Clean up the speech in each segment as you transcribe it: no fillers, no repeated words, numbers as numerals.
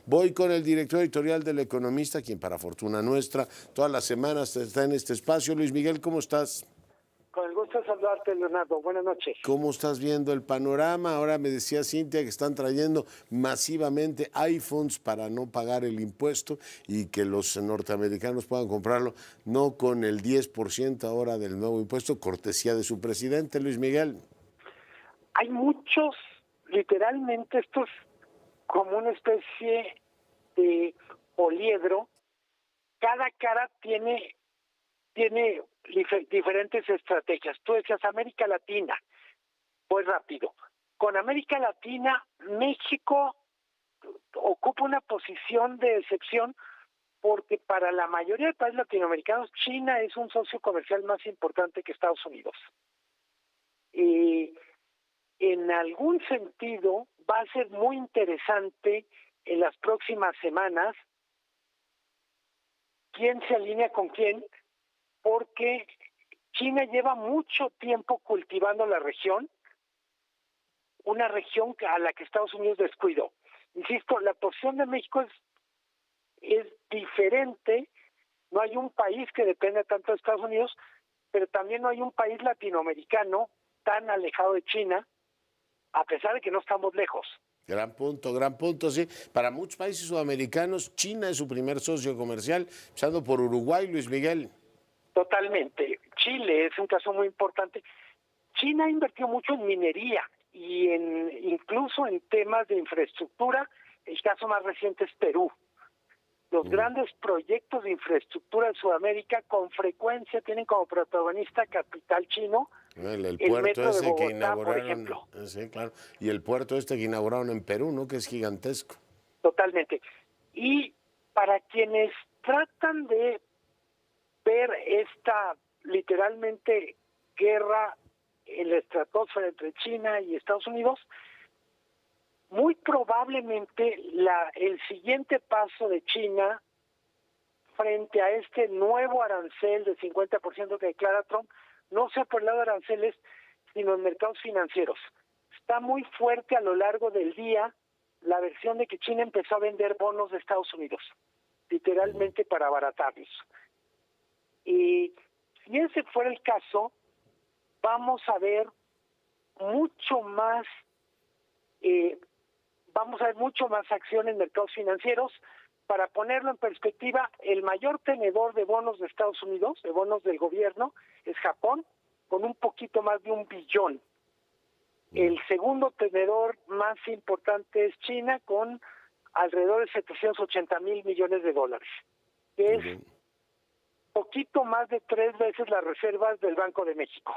Voy con el director editorial del Economista, quien para fortuna nuestra, todas las semanas está en este espacio. Luis Miguel, ¿cómo estás? Con el gusto de saludarte, Leonardo. Buenas noches. ¿Cómo estás viendo el panorama? Ahora me decía Cintia que están trayendo masivamente iPhones para no pagar el impuesto y que los norteamericanos puedan comprarlo no con el 10% ahora del nuevo impuesto, cortesía de su presidente, Luis Miguel. Hay muchos, literalmente, esto es como una especie de poliedro. Cada cara tiene diferentes estrategias. Tú decías América Latina, pues rápido. Con América Latina, México ocupa una posición de excepción porque para la mayoría de países latinoamericanos, China es un socio comercial más importante que Estados Unidos. Y en algún sentido va a ser muy interesante en las próximas semanas quién se alinea con quién, porque China lleva mucho tiempo cultivando la región, una región a la que Estados Unidos descuidó. Insisto, la posición de México es diferente. No hay un país que dependa tanto de Estados Unidos, pero también no hay un país latinoamericano tan alejado de China, a pesar de que no estamos lejos. Gran punto, sí. Para muchos países sudamericanos, China es su primer socio comercial, empezando por Uruguay, Luis Miguel. Totalmente. Chile es un caso muy importante. China ha invertido mucho en minería y incluso en temas de infraestructura. El caso más reciente es Perú. Los grandes proyectos de infraestructura de Sudamérica con frecuencia tienen como protagonista capital chino. El puerto metro ese de Bogotá, que inauguraron, por ejemplo. Sí, claro, y el puerto este que inauguraron en Perú, ¿no? Que es gigantesco. Totalmente. Y para quienes tratan de ver esta literalmente guerra en la estratosfera entre China y Estados Unidos, muy probablemente el siguiente paso de China frente a este nuevo arancel de 50% que declara Trump, no sea por el lado de aranceles, sino en mercados financieros. Está muy fuerte a lo largo del día la versión de que China empezó a vender bonos de Estados Unidos, literalmente para abaratarlos. Y si ese fuera el caso, vamos a ver mucho más acción en mercados financieros. Para ponerlo en perspectiva, el mayor tenedor de bonos de Estados Unidos, de bonos del gobierno, es Japón, con un poquito más de 1 billón. El segundo tenedor más importante es China, con alrededor de 780 mil millones de dólares, que es poquito más de 3 veces las reservas del Banco de México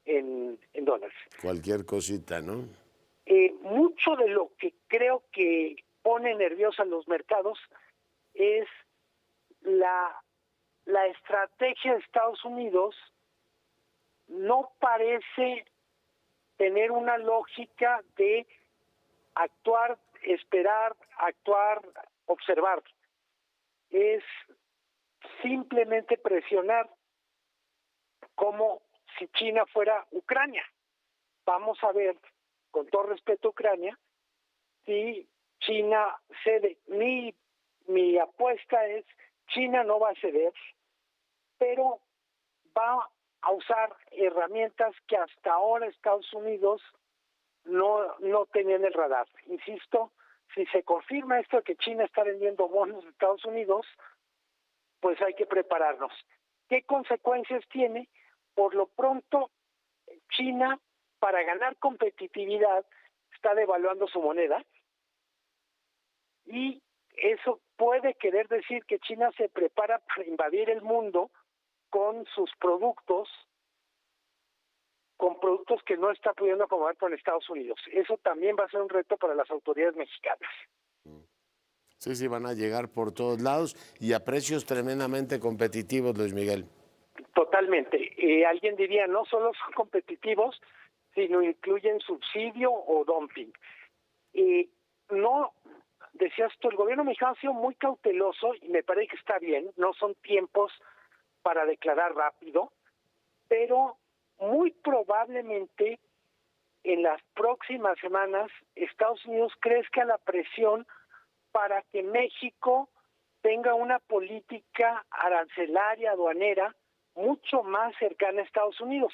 en dólares. Cualquier cosita, ¿no? Mucho de lo que creo que pone nerviosos a los mercados es la estrategia de Estados Unidos. No parece tener una lógica de actuar, esperar, actuar, observar. Es simplemente presionar como si China fuera Ucrania. Vamos a ver, con todo respeto a Ucrania, si China cede. Mi apuesta es China no va a ceder, pero va a usar herramientas que hasta ahora Estados Unidos no tenía en el radar. Insisto, si se confirma esto de que China está vendiendo bonos de Estados Unidos, pues hay que prepararnos. ¿Qué consecuencias tiene? Por lo pronto, China, para ganar competitividad, está devaluando su moneda, y eso puede querer decir que China se prepara para invadir el mundo con sus productos, con productos que no está pudiendo acomodar con Estados Unidos. Eso también va a ser un reto para las autoridades mexicanas. Sí, van a llegar por todos lados y a precios tremendamente competitivos, Luis Miguel. Totalmente. Alguien diría, no solo son competitivos, sino incluyen subsidio o dumping. No, decías tú, el gobierno mexicano ha sido muy cauteloso y me parece que está bien, no son tiempos para declarar rápido, pero muy probablemente en las próximas semanas Estados Unidos crezca la presión para que México tenga una política arancelaria, aduanera, mucho más cercana a Estados Unidos.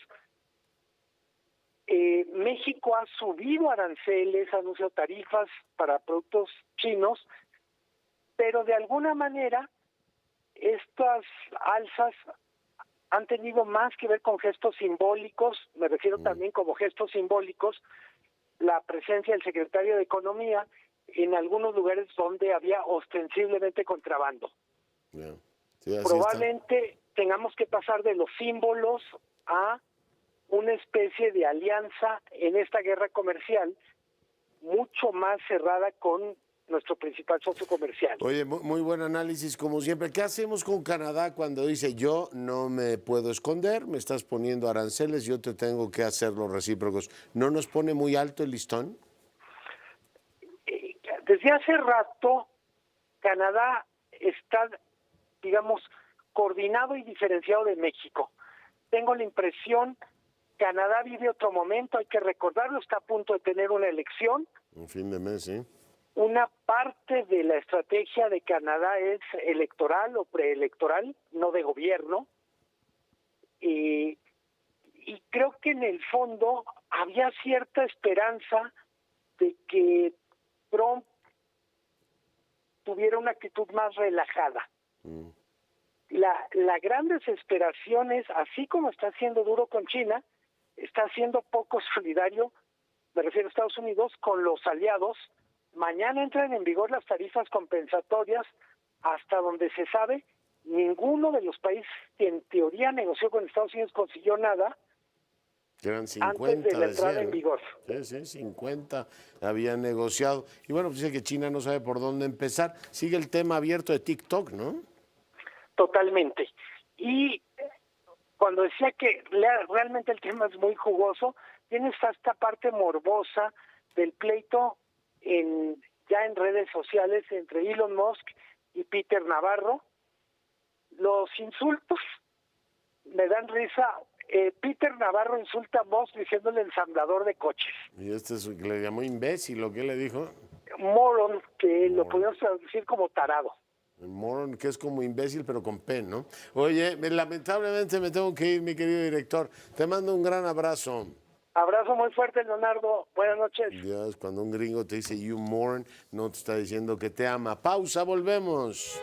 México ha subido aranceles, ha anunciado tarifas para productos chinos, pero de alguna manera estas alzas han tenido más que ver con gestos simbólicos, me refiero también como gestos simbólicos, la presencia del secretario de Economía en algunos lugares donde había ostensiblemente contrabando. Yeah. Sí, Probablemente tengamos que pasar de los símbolos a una especie de alianza en esta guerra comercial mucho más cerrada con nuestro principal socio comercial. Oye, muy buen análisis como siempre. ¿Qué hacemos con Canadá cuando dice yo no me puedo esconder, me estás poniendo aranceles, yo te tengo que hacer los recíprocos? ¿No nos pone muy alto el listón? Desde hace rato, Canadá está, digamos, coordinado y diferenciado de México. Tengo la impresión, Canadá vive otro momento, hay que recordarlo, está a punto de tener una elección. Un fin de mes, sí. Una parte de la estrategia de Canadá es electoral o preelectoral, no de gobierno. Y creo que en el fondo había cierta esperanza de que Trump tuviera una actitud más relajada. La gran desesperación es, así como está siendo duro con China, está siendo poco solidario, me refiero a Estados Unidos, con los aliados. Mañana entran en vigor las tarifas compensatorias, hasta donde se sabe, ninguno de los países que en teoría negoció con Estados Unidos consiguió nada. Eran 50, antes de la entrada decían, en vigor. Sí, 50 habían negociado. Y bueno, pues dice que China no sabe por dónde empezar. Sigue el tema abierto de TikTok, ¿no? Totalmente. Y cuando decía que realmente el tema es muy jugoso, tiene esta parte morbosa del pleito ya en redes sociales entre Elon Musk y Peter Navarro. Los insultos me dan risa. Peter Navarro insulta a Musk diciéndole ensamblador de coches. Y le llamó imbécil, ¿o qué le dijo? Moron, que lo podemos traducir como tarado. El moron, que es como imbécil, pero con P, ¿no? Oye, lamentablemente me tengo que ir, mi querido director. Te mando un gran abrazo. Abrazo muy fuerte, Leonardo. Buenas noches. Dios, cuando un gringo te dice you moron, no te está diciendo que te ama. Pausa, volvemos.